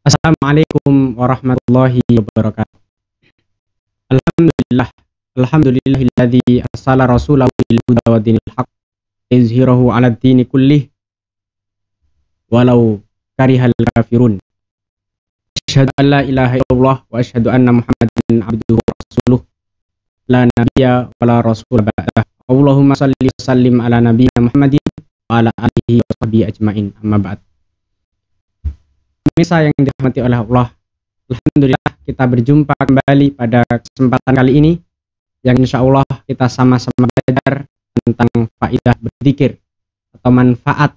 Assalamualaikum warahmatullahi wabarakatuh. Alhamdulillah. Alhamdulillahilladzi arsala rasulahu bil huda wa dinil haq liyuzhirahu 'alad dini kullih walau karihal kafirun. Asyhadu an la ilaha illallah wa asyhadu anna Muhammadan abduhu wa rasuluh la nabiyya wa la rasul ba'dah. Allahumma shalli wa sallim ala nabiyyina Muhammadin wa ala alihi wa sahbihi ajmain. Amma ba'd. Pemirsa yang dirahmati oleh Allah, alhamdulillah kita berjumpa kembali pada kesempatan kali ini yang insya Allah kita sama-sama belajar tentang faidah berzikir atau manfaat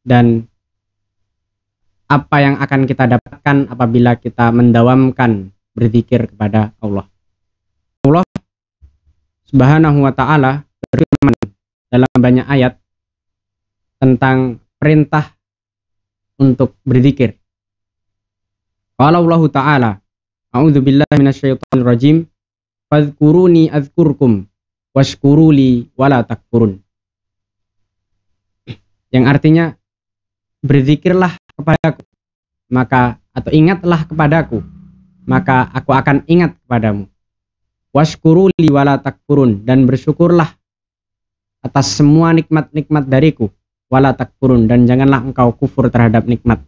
dan apa yang akan kita dapatkan apabila kita mendawamkan berzikir kepada Allah. Allah Subhanahu wa ta'ala berfirman dalam banyak ayat tentang perintah untuk berzikir. Qala Allah Ta'ala, a'udzu billahi minasyaitonir rajim, fadhkuruni adzkurkum washkuruli wala takfurun. Yang artinya, berzikirlah kepadaku, maka atau ingatlah kepadaku, maka aku akan ingat kepadamu. Washkuruli wala takfurun, dan bersyukurlah atas semua nikmat-nikmat dariku, wala takfurun, dan janganlah engkau kufur terhadap nikmat.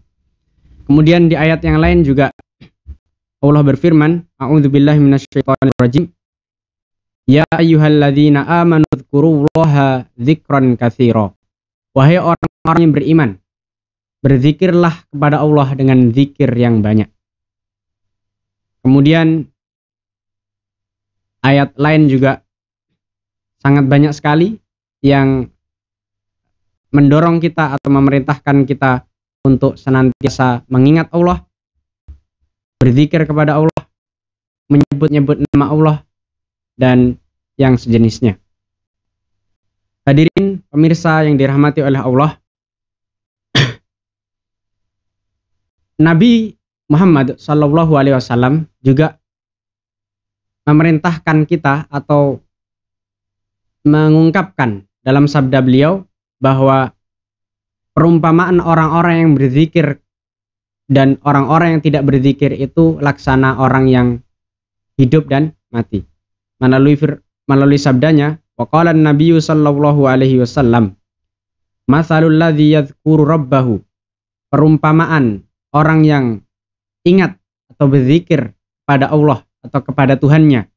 Kemudian di ayat yang lain juga Allah berfirman, a'udzubillahi minasyaitonirrajim, ya ayyuhalladzina amanu dzkurullaha dzikran katsira. Wahai orang-orang yang beriman, berzikirlah kepada Allah dengan zikir yang banyak. Kemudian ayat lain juga sangat banyak sekali yang mendorong kita atau memerintahkan kita untuk senantiasa mengingat Allah, berzikir kepada Allah, menyebut-nyebut nama Allah, dan yang sejenisnya. Hadirin pemirsa yang dirahmati oleh Allah, Nabi Muhammad SAW juga memerintahkan kita atau mengungkapkan dalam sabda beliau bahwa perumpamaan orang-orang yang berzikir dan orang-orang yang tidak berzikir itu laksana orang yang hidup dan mati. Melalui sabdanya, waqala an-nabiyyu sallallahu alaihi wasallam, matsalul ladzi yadhkuru rabbahu, perumpamaan orang yang ingat atau berzikir pada Allah atau kepada Tuhannya,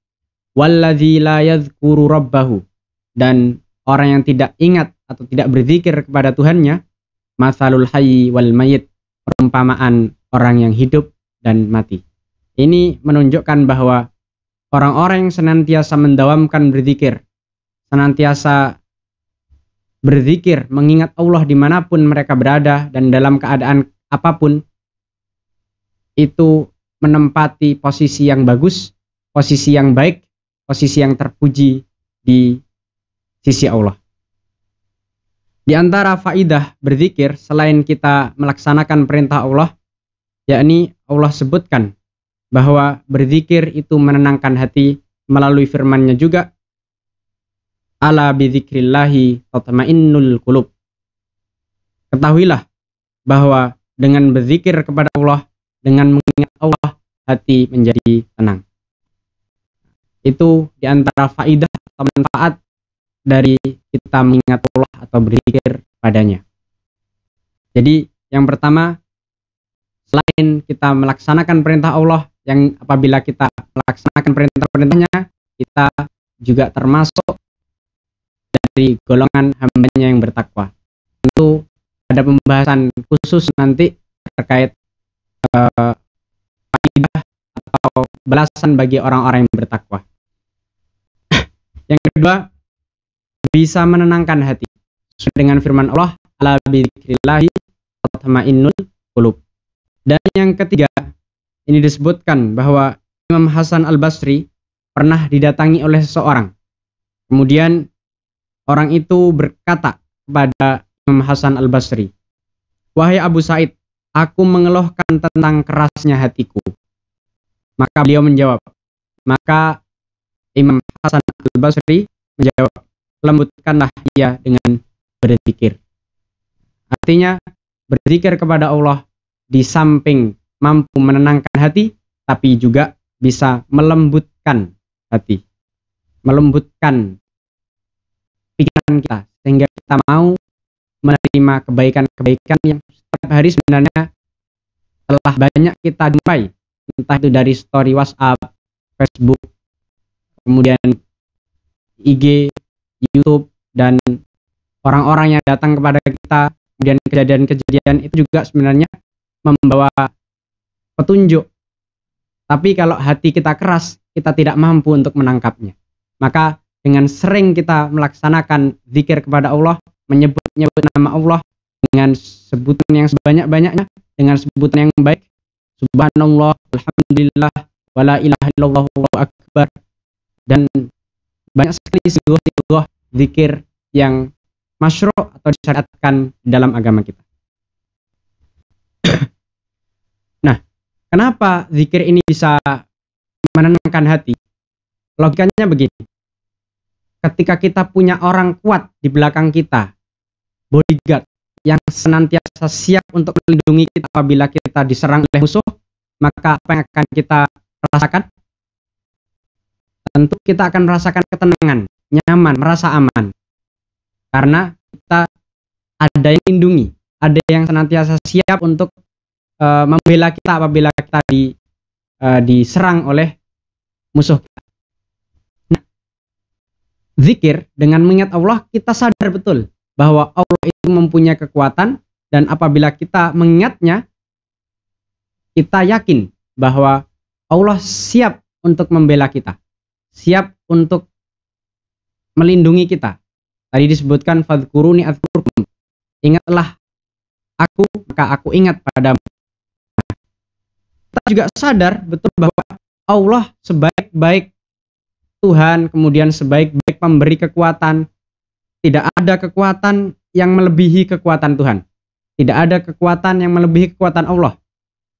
walladzi la yadhkuru rabbahu, dan orang yang tidak ingat atau tidak berzikir kepada Tuhannya, matsalul hayyi wal mayyit, perumpamaan orang yang hidup dan mati. Ini menunjukkan bahwa orang-orang yang senantiasa mendawamkan berzikir, senantiasa berzikir, mengingat Allah dimanapun mereka berada dan dalam keadaan apapun, itu menempati posisi yang bagus, posisi yang baik, posisi yang terpuji di sisi Allah. Di antara faidah berzikir selain kita melaksanakan perintah Allah, yakni Allah sebutkan bahwa berzikir itu menenangkan hati melalui firman-Nya juga, ala bidzikrillahi tatmainnul qulub. Ketahuilah bahwa dengan berzikir kepada Allah, dengan mengingat Allah, hati menjadi tenang. Itu di antara faidah atau manfaat dari kita mengingat Allah atau berzikir padanya. Jadi yang pertama, selain kita melaksanakan perintah Allah, yang apabila kita melaksanakan perintah-perintahnya, kita juga termasuk dari golongan hambanya yang bertakwa. Tentu ada pembahasan khusus nanti terkait faidah atau balasan bagi orang-orang yang bertakwa. Yang kedua, bisa menenangkan hati sesuai dengan firman Allah, ala bidzikrillahi tatmainnul qulub. Dan yang ketiga, ini disebutkan bahwa Imam Hasan Al-Basri pernah didatangi oleh seseorang. Kemudian orang itu berkata kepada Imam Hasan Al-Basri, wahai Abu Sa'id, aku mengeluhkan tentang kerasnya hatiku. Maka beliau menjawab, maka Imam Hasan Al-Basri menjawab, lembutkanlah dia dengan berzikir. Artinya berzikir kepada Allah di samping mampu menenangkan hati, tapi juga bisa melembutkan hati, melembutkan pikiran kita, sehingga kita mau menerima kebaikan-kebaikan yang setiap hari sebenarnya telah banyak kita jumpai, entah itu dari story WhatsApp, Facebook, kemudian IG, YouTube, dan orang-orang yang datang kepada kita, kemudian kejadian-kejadian itu juga sebenarnya membawa petunjuk. Tapi kalau hati kita keras, kita tidak mampu untuk menangkapnya. Maka dengan sering kita melaksanakan zikir kepada Allah, menyebut-nyebut nama Allah dengan sebutan yang sebanyak-banyaknya, dengan sebutan yang baik, subhanallah, alhamdulillah, wala ilaha illallah, wallahu akbar, dan banyak sekali sebuah zikir yang masyru' atau disyariatkan dalam agama kita. Nah, kenapa zikir ini bisa menenangkan hati? Logikanya begini. Ketika kita punya orang kuat di belakang kita, bodyguard yang senantiasa siap untuk melindungi kita apabila kita diserang oleh musuh, maka apa yang akan kita rasakan? Tentu kita akan merasakan ketenangan, nyaman, merasa aman. Karena kita ada yang lindungi, ada yang senantiasa siap untuk membela kita apabila kita diserang oleh musuh kita. Nah, zikir dengan mengingat Allah, kita sadar betul bahwa Allah itu mempunyai kekuatan, dan apabila kita mengingatnya, kita yakin bahwa Allah siap untuk membela kita, siap untuk melindungi kita. Tadi disebutkan fadhkuruni adzkurkum, ingatlah aku maka aku ingat padamu. Kita juga sadar betul bahwa Allah sebaik-baik Tuhan, kemudian sebaik-baik pemberi kekuatan. Tidak ada kekuatan yang melebihi kekuatan Tuhan. Tidak ada kekuatan yang melebihi kekuatan Allah.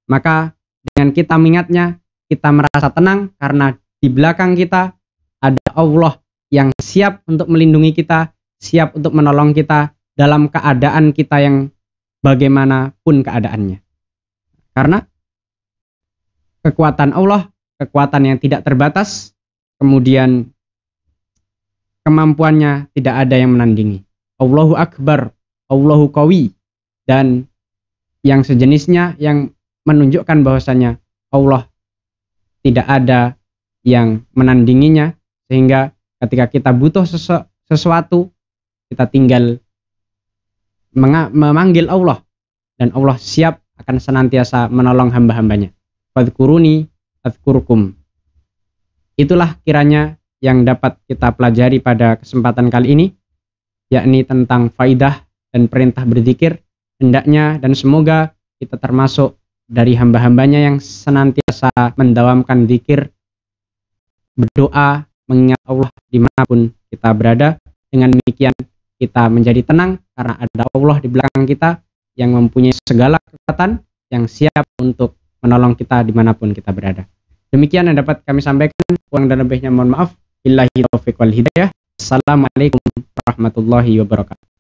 Maka dengan kita mengingatnya, kita merasa tenang karena di belakang kita ada Allah yang siap untuk melindungi kita, siap untuk menolong kita dalam keadaan kita yang bagaimanapun keadaannya. Karena kekuatan Allah, kekuatan yang tidak terbatas, kemudian kemampuannya tidak ada yang menandingi. Allahu Akbar, Allahu Qawi, dan yang sejenisnya yang menunjukkan bahwasanya Allah tidak ada yang menandinginya, sehingga ketika kita butuh sesuatu, kita tinggal memanggil Allah, dan Allah siap akan senantiasa menolong hamba-hambanya. Fadhkuruni adzkurkum. Itulah kiranya yang dapat kita pelajari pada kesempatan kali ini, yakni tentang faidah dan perintah berzikir. Hendaknya dan semoga kita termasuk dari hamba-hambanya yang senantiasa mendawamkan zikir, berdoa, mengingat Allah dimanapun kita berada. Dengan demikian kita menjadi tenang karena ada Allah di belakang kita yang mempunyai segala kekuatan, yang siap untuk menolong kita dimanapun kita berada. Demikian yang dapat kami sampaikan. Kurang dan lebihnya mohon maaf. Billahi taufiq wal hidayah. Assalamualaikum warahmatullahi wabarakatuh.